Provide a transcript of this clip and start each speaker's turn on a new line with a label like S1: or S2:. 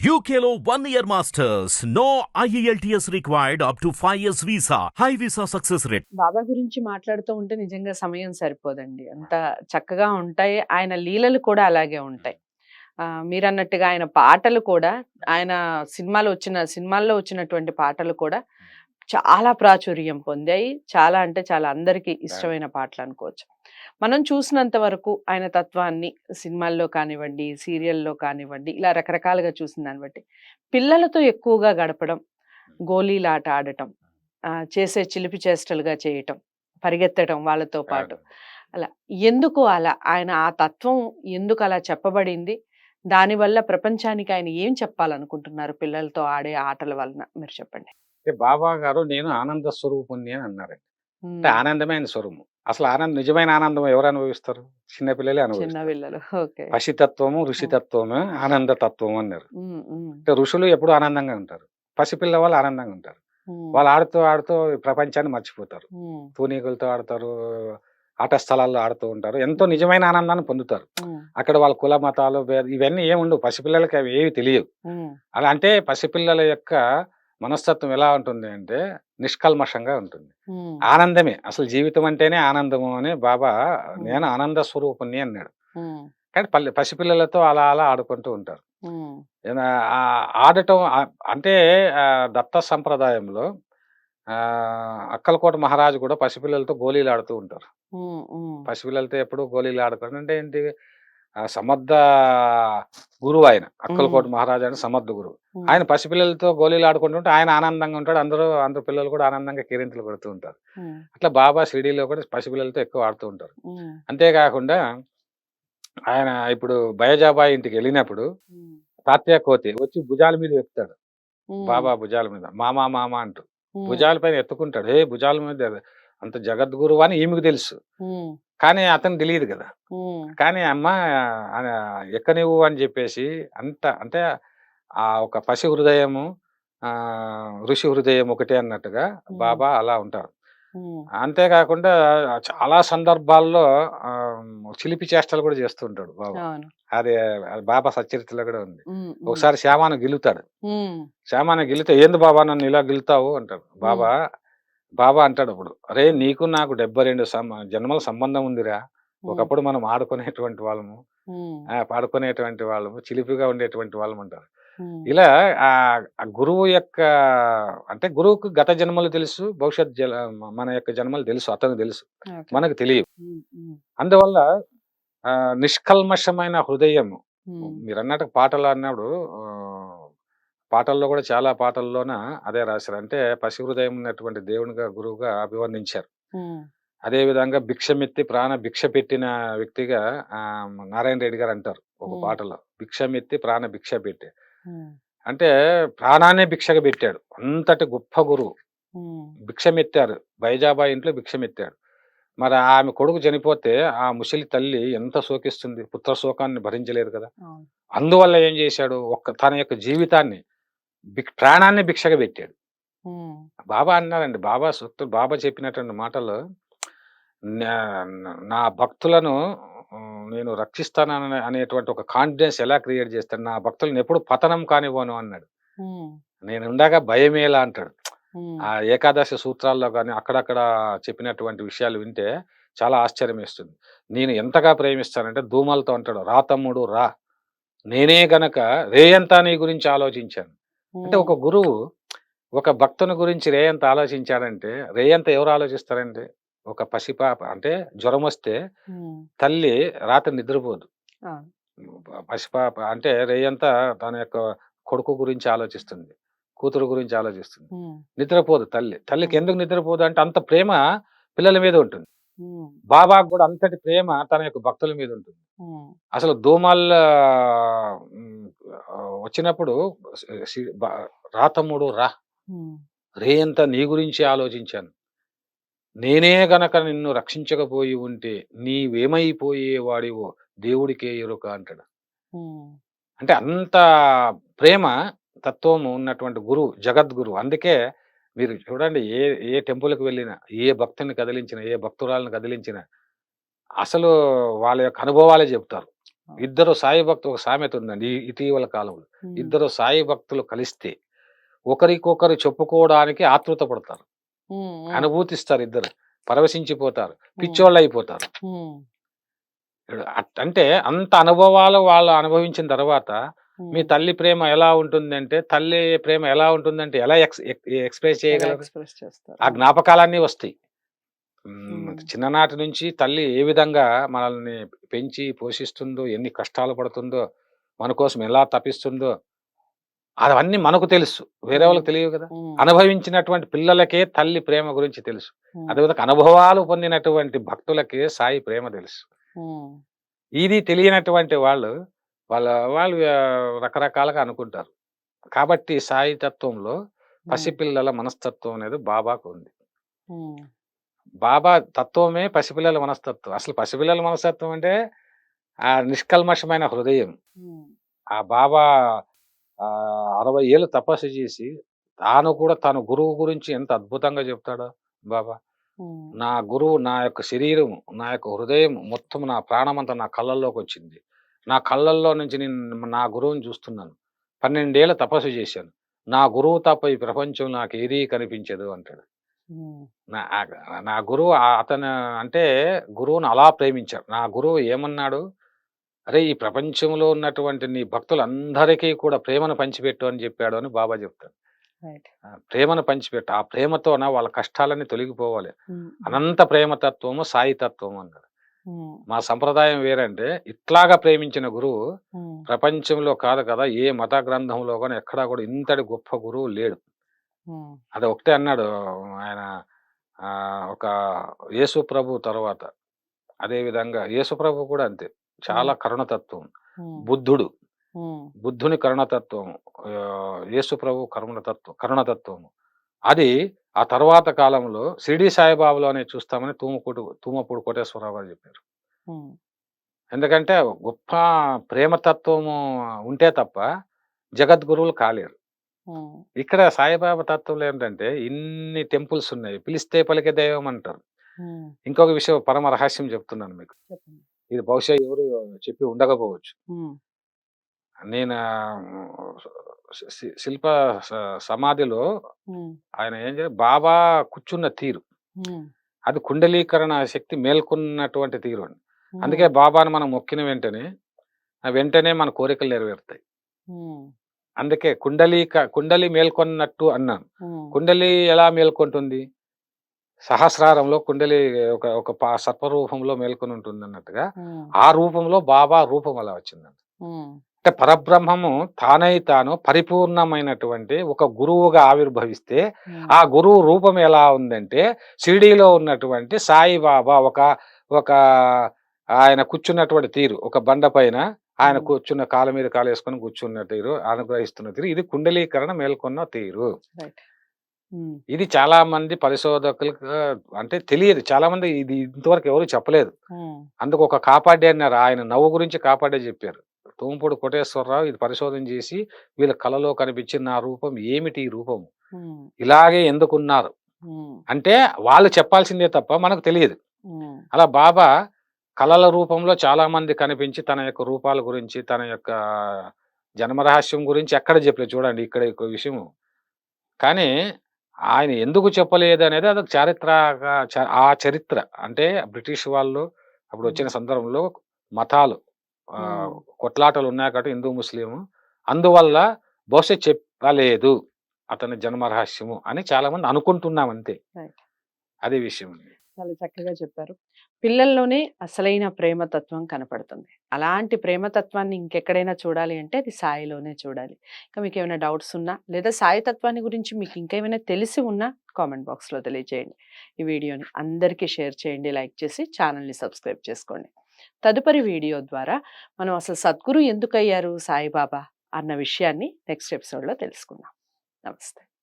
S1: UKLO 1 year masters. No IELTS required up to 5 years visa. High visa success rate.
S2: బాబా గురించి మాట్లాడుతూ ఉంటే నిజంగా సమయం సరిపోదండి. అంత చక్కగా ఉంటాయి. ఆయన లీలలు కూడా అలాగే ఉంటాయి. మీరన్నట్టుగా ఆయన పాటలు కూడా ఆయన సినిమాల్లో వచ్చినటువంటి పాటలు కూడా చాలా ప్రాచుర్యం పొందాయి. చాలా అంటే చాలా అందరికీ ఇష్టమైన పాటలు అనుకోవచ్చు. మనం చూసినంత వరకు ఆయన తత్వాన్ని సినిమాల్లో కానివ్వండి, సీరియల్‌లో కానివ్వండి, ఇలా రకరకాలుగా చూసిన దాన్ని బట్టి పిల్లలతో ఎక్కువగా గడపడం, గోలీలాట ఆడటం, చేసే చిలిపి చేష్టలుగా చేయటం, పరిగెత్తడం వాళ్ళతో పాటు. అలా ఎందుకు అలా? ఆయన ఆ తత్వం ఎందుకు అలా చెప్పబడింది? దానివల్ల ప్రపంచానికి ఆయన ఏం చెప్పాలనుకుంటున్నారు పిల్లలతో ఆడే ఆటల వలన? మీరు చెప్పండి.
S3: అంటే బాబా గారు నేను ఆనంద స్వరూపుణ్ణి అని అన్నారండి. అంటే ఆనందమైన స్వరూపం. అసలు నిజమైన ఆనందం ఎవరు అనుభవిస్తారు? చిన్నపిల్లలే
S2: చిన్న
S3: అనుభవిస్తారు.
S2: పిల్లలు. ఓకే.
S3: పసితత్వము, ఋషితత్వము, ఆనంద తత్వం అన్నారు. అంటే ఋషులు ఎప్పుడు ఆనందంగా ఉంటారు. పసిపిల్ల వాళ్ళు ఆనందంగా ఉంటారు. వాళ్ళు ఆడుతూ ఆడుతూ ప్రపంచాన్ని మర్చిపోతారు. తూనీగులతో ఆడతారు, ఆట స్థలాల్లో ఆడుతూ ఉంటారు. ఎంతో నిజమైన ఆనందాన్ని పొందుతారు. అక్కడ వాళ్ళ కుల మతాలు ఇవన్నీ ఏమి ఉండవు. పసిపిల్లలకి అవి ఏవి తెలియవు. అలా అంటే పసిపిల్లల యొక్క మనస్తత్వం ఎలా ఉంటుంది అంటే నిష్కల్మషంగా ఉంటుంది. ఆనందమే అసలు జీవితం అంటేనే ఆనందము అని బాబా నేను ఆనంద స్వరూపుణ్ణి అన్నాడు. కానీ పసిపిల్లలతో అలా అలా ఆడుకుంటూ ఉంటారు. ఆడటం అంటే దత్త సంప్రదాయంలో అక్కలకోట మహారాజు కూడా పసిపిల్లలతో గోళీలు ఆడుతూ ఉంటారు. పసిపిల్లలతో ఎప్పుడు గోళీలు ఆడుకోవడం అంటే ఏంటి, సమర్థ గురువు ఆయన. అక్కలకోట మహారాజు అంటే సమర్థ గురువు. ఆయన పసిపిల్లలతో గోళీలు ఆడుకుంటుంటే ఆయన ఆనందంగా ఉంటాడు. అందరూ పిల్లలు కూడా ఆనందంగా కేరింతలు కొడుతూ ఉంటారు. అట్లా బాబా షిరిడీలో కూడా పసిపిల్లలతో ఎక్కువ ఆడుతూ ఉంటారు. అంతేకాకుండా ఆయన ఇప్పుడు బయజాబాయి ఇంటికి వెళ్ళినప్పుడు తాత్యా కోతి వచ్చి భుజాల మీద ఎక్కుతాడు. బాబా భుజాల మీద మామా మామా అంటూ భుజాల పైన ఎత్తుకుంటాడు. భుజాల మీద అంత జగద్గురువు అని ఈమెకు తెలుసు, కానీ అతను తెలియదు కదా. కానీ అమ్మ ఎక్కనివ్వు అని చెప్పేసి అంటే ఆ ఒక పసి హృదయము ఋషి హృదయం ఒకటే అన్నట్టుగా బాబా అలా ఉంటారు. అంతేకాకుండా చాలా సందర్భాల్లో చిలిపి చేష్టలు కూడా చేస్తూ ఉంటాడు బాబా. అది బాబా సచరిత్రలో కూడా ఉంది. ఒకసారి శ్యామాను గిలుతాడు. శ్యామాను గిలితే ఏంది బాబా నన్ను ఇలా గిలుతావు అంటాడు. బాబా అంటాడు అప్పుడు, అరే నీకు నాకు 72 జన్మల సంబంధం ఉందిరా. ఒకప్పుడు మనం ఆడుకునేటువంటి వాళ్ళము, పాడుకునేటువంటి వాళ్ళము, చిలిపిగా ఉండేటువంటి వాళ్ళం అంటారు. ఇలా ఆ గురువు యొక్క అంటే గురువుకు గత జన్మలు తెలుసు, భవిష్యత్ మన యొక్క జన్మలు తెలుసు, అతనికి తెలుసు, మనకు తెలియదు. అందువల్ల నిష్కల్మషమైన హృదయం. మీరు అన్నట్టు పాటలు అన్నప్పుడు పాటల్లో కూడా చాలా పాటల్లోన అదే రాశారు. అంటే పసి హృదయం ఉన్నటువంటి దేవునిగా గురువుగా అభివర్ణించారు. అదే విధంగా భిక్షమెత్తి ప్రాణ భిక్ష పెట్టిన వ్యక్తిగా నారాయణ రెడ్డి గారు అంటారు ఒక పాటలో, భిక్షమెత్తి ప్రాణ భిక్ష పెట్టి. అంటే ప్రాణాన్ని భిక్షగా పెట్టాడు. అంతటి గొప్ప గురువు. భిక్షమెత్తారు, బైజాబాయి ఇంట్లో భిక్షమెత్తాడు. మరి ఆమె కొడుకు చనిపోతే ఆ ముసలి తల్లి ఎంత శోకిస్తుంది, పుత్ర శోకాన్ని భరించలేదు కదా. అందువల్ల ఏం చేశాడు, తన యొక్క జీవితాన్ని ప్రాణాన్ని భిక్షగా పెట్టాడు. బాబా అన్నారండి, బాబా చెప్పినటువంటి మాటలు, నా భక్తులను నేను రక్షిస్తానని అనేటువంటి ఒక కాన్ఫిడెన్స్ ఎలా క్రియేట్ చేస్తాను, నా భక్తులను ఎప్పుడు పతనం కానివ్వను అన్నాడు. నేను ఉండగా భయమేలా అంటాడు. ఆ ఏకాదశి సూత్రాల్లో కానీ అక్కడక్కడ చెప్పినటువంటి విషయాలు వింటే చాలా ఆశ్చర్యం వేస్తుంది. నేను ఎంతగా ప్రేమిస్తానంటే దూమలతో అంటాడు, రా తమ్ముడు రా, నేనే గనక రేయంతా నీ గురించి ఆలోచించాను. అంటే ఒక గురువు ఒక భక్తుని గురించి రేయంత ఆలోచించాడంటే, రేయంత ఎవరు ఆలోచిస్తారంటే ఒక పసిపాప. అంటే జ్వరం వస్తే తల్లి రాత్రి నిద్రపోదు. పసిపాప అంటే రేయంతా తన యొక్క కొడుకు గురించి ఆలోచిస్తుంది, కూతురు గురించి ఆలోచిస్తుంది. నిద్రపోదు తల్లికి ఎందుకు నిద్రపోదు అంటే అంత ప్రేమ పిల్లల మీద ఉంటుంది. బాబాకు కూడా అంతటి ప్రేమ తన యొక్క భక్తుల మీద ఉంటుంది. అసలు దోమల్ వచ్చినప్పుడు రా తమ్ముడు రా, రేయంతా నీ గురించి ఆలోచించాను, నేనే గనక నిన్ను రక్షించకపోయి ఉంటే నీవేమైపోయేవాడివో దేవుడికే ఎరుక అంటాడు. అంటే అంత ప్రేమ తత్వము ఉన్నటువంటి గురువు, జగద్గురు. అందుకే మీరు చూడండి, ఏ టెంపుల్కి వెళ్ళినా, ఏ భక్తుని కదిలించినా, ఏ భక్తురాలను కదిలించినా అసలు వాళ్ళ యొక్క అనుభవాలే చెప్తారు. ఇద్దరు సాయి భక్తులు, ఒక సామెత ఉందండి ఇటీవల కాలంలో. ఇద్దరు సాయి భక్తులు కలిస్తే ఒకరికొకరు చెప్పుకోవడానికి ఆతృత పడతారు, అనుభూతిస్తారు, ఇద్దరు పరవశించిపోతారు, పిచ్చోళ్ళు అయిపోతారు. అంటే అంత అనుభవాలు వాళ్ళు అనుభవించిన తర్వాత మీ తల్లి ప్రేమ ఎలా ఉంటుందంటే, తల్లి ప్రేమ ఎలా ఉంటుందంటే ఎలా ఎక్స్ప్రెస్ చేయగలరు? ఆ జ్ఞాపకాలన్నీ వస్తాయి. చిన్ననాటి నుంచి తల్లి ఏ విధంగా మనల్ని పెంచి పోషిస్తుందో, ఎన్ని కష్టాలు పడుతుందో, మన కోసం ఎలా తపిస్తుందో, అవన్నీ మనకు తెలుసు, వేరే వాళ్ళకి తెలియవు కదా. అనుభవించినటువంటి పిల్లలకే తల్లి ప్రేమ గురించి తెలుసు. అదేవిధంగా అనుభవాలు పొందినటువంటి భక్తులకే సాయి ప్రేమ తెలుసు. ఇది తెలియనటువంటి వాళ్ళు వాళ్ళు రకరకాలుగా అనుకుంటారు. కాబట్టి సాయి తత్వంలో పసిపిల్లల మనస్తత్వం అనేది బాబాకు ఉంది. బాబా తత్వమే పసిపిల్లల మనస్తత్వం. అసలు పసిపిల్లల మనస్తత్వం అంటే ఆ నిష్కల్మషమైన హృదయం. ఆ బాబా 60 ఏళ్ళు తపస్సు చేసి తాను కూడా తన గురువు గురించి ఎంత అద్భుతంగా చెప్తాడో బాబా. నా గురువు, నా యొక్క శరీరం, నా యొక్క హృదయం మొత్తం, నా ప్రాణమంతా నా కళ్ళల్లోకి వచ్చింది. నా కళ్ళల్లో నుంచి నేను నా గురువుని చూస్తున్నాను. 12 ఏళ్ళ తపస్సు చేశాను. నా గురువు తప్ప ఈ ప్రపంచం నాకు ఏదీ కనిపించదు అంటాడు. నా గురువు అతను అంటే గురువును అలా ప్రేమించాడు. నా గురువు ఏమన్నాడు, అరే ఈ ప్రపంచంలో ఉన్నటువంటి నీ భక్తులందరికీ కూడా ప్రేమను పంచిపెట్టు అని చెప్పాడు అని బాబా చెప్తాడు. ప్రేమను పంచిపెట్టు, ఆ ప్రేమతోన వాళ్ళ కష్టాలన్నీ తొలగిపోవాలి. అనంత ప్రేమతత్వము సాయి తత్వము అన్నాడు. మా సంప్రదాయం వేరంటే, ఇట్లాగా ప్రేమించిన గురువు ప్రపంచంలో కాదు కదా, ఏ మత గ్రంథంలో కానీ ఎక్కడా కూడా ఇంతటి గొప్ప గురువు లేడు. అది ఒకటే అన్నాడు ఆయన, ఒక యేసు ప్రభు తర్వాత. అదే విధంగా యేసు ప్రభు కూడా అంతే, చాలా కరుణతత్వం. బుద్ధుని కరుణతత్వం, యేసు ప్రభు కరుణతత్వము. అది ఆ తర్వాత కాలంలో షిరిడి సాయిబాబాలోనే చూస్తామని తూమపూడి కోటేశ్వరరావు గారు చెప్పారు. ఎందుకంటే గొప్ప ప్రేమతత్వము ఉంటే తప్ప జగద్గురువులు కాలేరు. ఇక్కడ సాయిబాబా తత్వంలో ఏంటంటే ఇన్ని టెంపుల్స్ ఉన్నాయి, పిలిస్తే పలికే దైవం అంటారు. ఇంకొక విషయం, పరమ రహస్యం చెప్తున్నాను మీకు. ఇది బహుశా ఎవరు చెప్పి ఉండకపోవచ్చు. నేను శిల్ప సమాధిలో ఆయన ఏం చేయాలి, బాబా కూర్చున్న తీరు అది కుండలీకరణ శక్తి మేల్కొన్నటువంటి తీరు అండి. అందుకే బాబాను మనం మొక్కిన వెంటనే మన కోరికలు నెరవేరుతాయి. అందుకే కుండలి మేల్కొన్నట్టు అన్నాను. కుండలి ఎలా మేల్కొంటుంది? సహస్రారంలో కుండలి ఒక సర్పరూపంలో మేల్కొని ఉంటుంది అన్నట్టుగా ఆ రూపంలో బాబా రూపం అలా వచ్చిందండి. అంటే పరబ్రహ్మము తానై తాను పరిపూర్ణమైనటువంటి ఒక గురువుగా ఆవిర్భవిస్తే ఆ గురువు రూపం ఎలా ఉందంటే, షిరిడీలో ఉన్నటువంటి సాయిబాబా ఒక ఆయన కూర్చున్నటువంటి తీరు, ఒక బండ పైన ఆయన కూర్చున్న కాళ్ళ మీద కాలు వేసుకొని కూర్చున్న తీరు, అనుగ్రహిస్తున్న తీరు, ఇది కుండలీకరణ మేల్కొన్న తీరు. ఇది చాలా మంది పరిశోధకులకు అంటే తెలియదు, చాలా మంది ఇది ఇంతవరకు ఎవరు చెప్పలేదు. అందుకు ఒక కాపాడే అన్నారు, ఆయన నవ్వు గురించి కాపాడే చెప్పారు. తూంపూడి కోటేశ్వరరావు ఇది పరిశోధన చేసి వీళ్ళ కళలో కనిపించిన నా రూపం ఏమిటి, ఈ రూపం ఇలాగే ఎందుకున్నారు అంటే వాళ్ళు చెప్పాల్సిందే తప్ప మనకు తెలియదు. అలా బాబా కళల రూపంలో చాలా మంది కనిపించి తన యొక్క రూపాల గురించి, తన యొక్క జన్మరహస్యం గురించి ఎక్కడ చెప్పలేదు. చూడండి ఇక్కడ ఒక విషయం. కానీ ఆయన ఎందుకు చెప్పలేదు అనేది అదొక ఆ చరిత్ర. అంటే బ్రిటిష్ వాళ్ళు అప్పుడు వచ్చిన సందర్భంలో మతాలు కొట్లాటలు ఉన్నాయి కాబట్టి హిందూ ముస్లిం, అందువల్ల బహుశా చెప్పలేదు అతని జన్మరహస్యము అని చాలా మంది అనుకుంటున్నాం అంతే. అదే విషయం.
S2: చాలా చక్కగా చెప్పారు. పిల్లల్లోనే అసలైన ప్రేమతత్వం కనపడుతుంది. అలాంటి ప్రేమతత్వాన్ని ఇంకెక్కడైనా చూడాలి అంటే అది సాయిలోనే చూడాలి. ఇంకా మీకు ఏమైనా డౌట్స్ ఉన్నా లేదా సాయి తత్వాన్ని గురించి మీకు ఇంకేమైనా తెలిసి ఉన్నా కామెంట్ బాక్స్లో తెలియజేయండి. ఈ వీడియోని అందరికీ షేర్ చేయండి, లైక్ చేసి ఛానల్ని సబ్స్క్రైబ్ చేసుకోండి. తదుపరి వీడియో ద్వారా మనం అసలు సద్గురు ఎందుకు అయ్యారు సాయిబాబా అన్న విషయాన్ని నెక్స్ట్ ఎపిసోడ్లో తెలుసుకుందాం. నమస్తే.